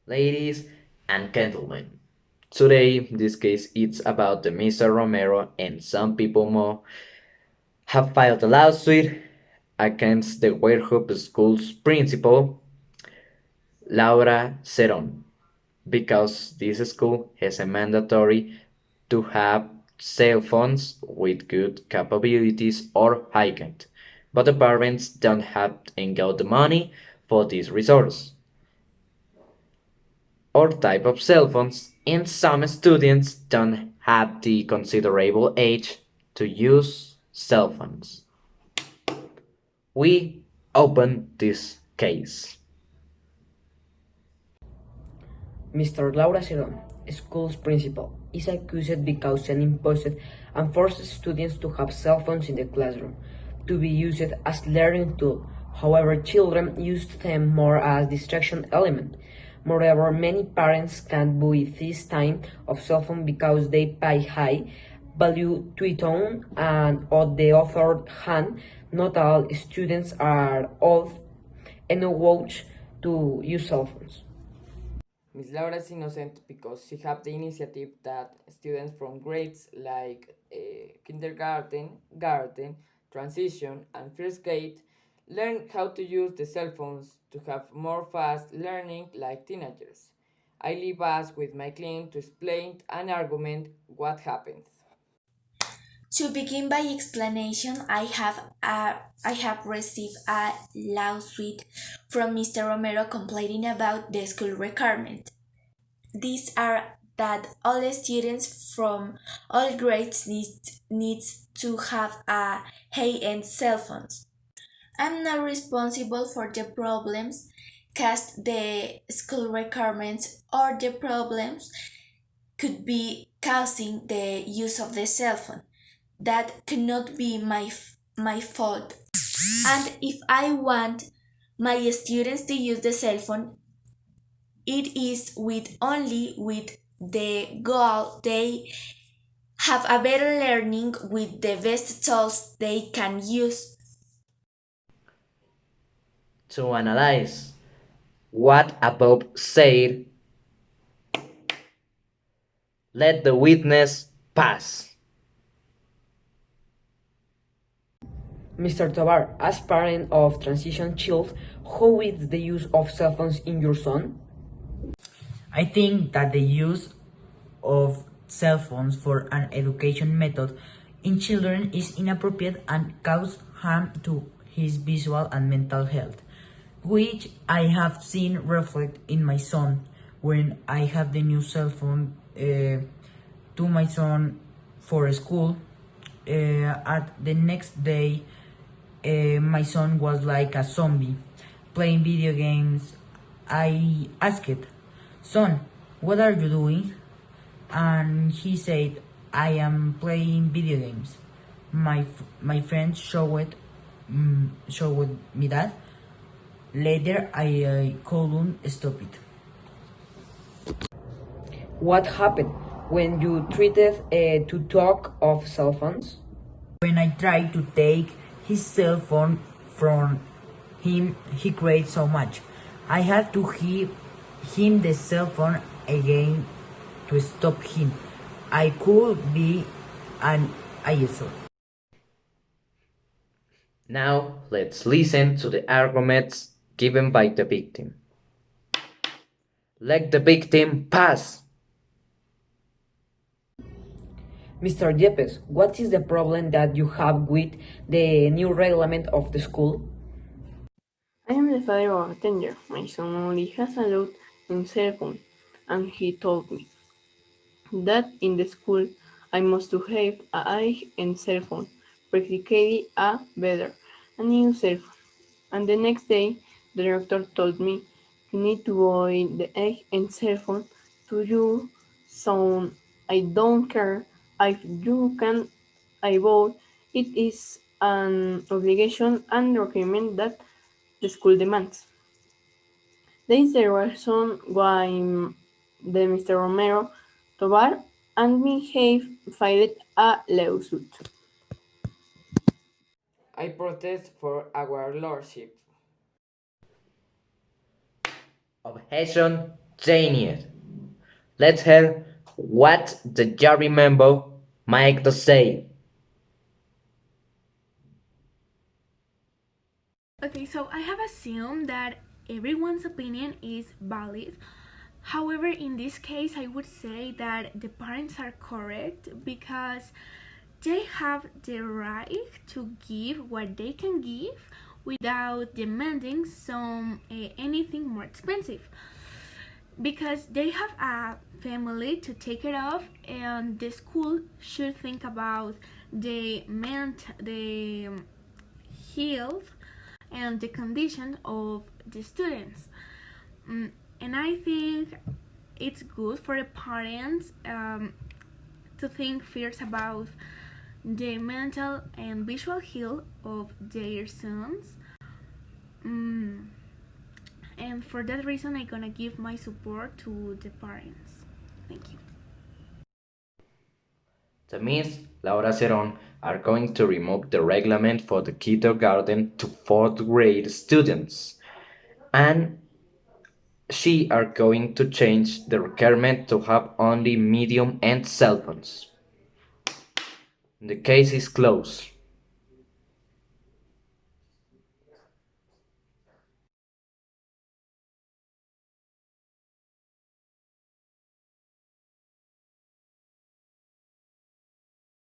ladies and gentlemen. Today, this case, it's about the Mr. Romero and some people more have filed a lawsuit against the Werhoop School's principal, Laura Ceron, because this school has a mandatory to have cell phones with good capabilities or high-end, but the parents don't have and got the money for this resource or type of cell phones, and some students don't have the considerable age to use cell phones. We open this case. Mr. Laura Ceron, school's principal, is accused because an imposed and forced students to have cell phones in the classroom to be used as learning tool. However, children used them more as distraction element. Moreover, many parents can't buy this time of cell phone because they pay high value to it own, and on the other hand, not all students are old enough to use cell phones. Miss Laura is innocent because she had the initiative that students from grades like kindergarten, garden, transition, and first grade learn how to use the cell phones to have more fast learning like teenagers. I leave us with my claim to explain and argument what happened. To begin by explanation, I have received a lawsuit from Mr. Romero complaining about the school requirement. These are that all students from all grades needs to have a high-end cell phones. I'm not responsible for the problems caused the school requirements, or the problems could be causing the use of the cell phone. That cannot be my fault. And if I want my students to use the cell phone, it is with only with the goal they have a better learning with the best tools they can use. To analyze what above said, let the witness pass. Mr. Tovar, as parent of transition child, how is the use of cell phones in your son? I think that the use of cell phones for an education method in children is inappropriate and cause harm to his visual and mental health, which I have seen reflect in my son when I have the new cell phone to my son for school. At the next day, my son was like a zombie playing video games. I asked, "Son, what are you doing?" And he said, "I am playing video games." My friend showed me that. Later, I couldn't stop it. What happened when you treated to talk of cell phones? When I tried to take his cell phone from him, he cried so much. I had to give him the cell phone again to stop him. I could be an ISO. Now let's listen to the arguments given by the victim. Let the victim pass. Mr. Yepes, what is the problem that you have with the new reglement of the school? I am the father of a tender. My son only has allowed in cell phone, and he told me that in the school I must to have a eye and cell phone, practically a better, a new cell phone. And the next day, the director told me you need to buy the egg and cell phone to you, so I don't care if you can I bought it is an obligation and requirement that the school demands. There is the reason why the Mr. Romero Tovar and me have filed a lawsuit. I protest for our lordship. Objection Genius. Let's hear what the jury member Mike to say. Okay, so I have assumed that everyone's opinion is valid. However, in this case, I would say that the parents are correct because they have the right to give what they can give without demanding anything more expensive because they have a family to take care of, and the school should think about the health and the condition of the students. And I think it's good for the parents to think first about the mental and visual health of their sons. And for that reason, I'm gonna give my support to the parents. Thank you. The Miss Laura Cerón are going to remove the reglement for the kindergarten to fourth grade students, and she are going to change the requirement to have only medium and cell phones. The case is closed.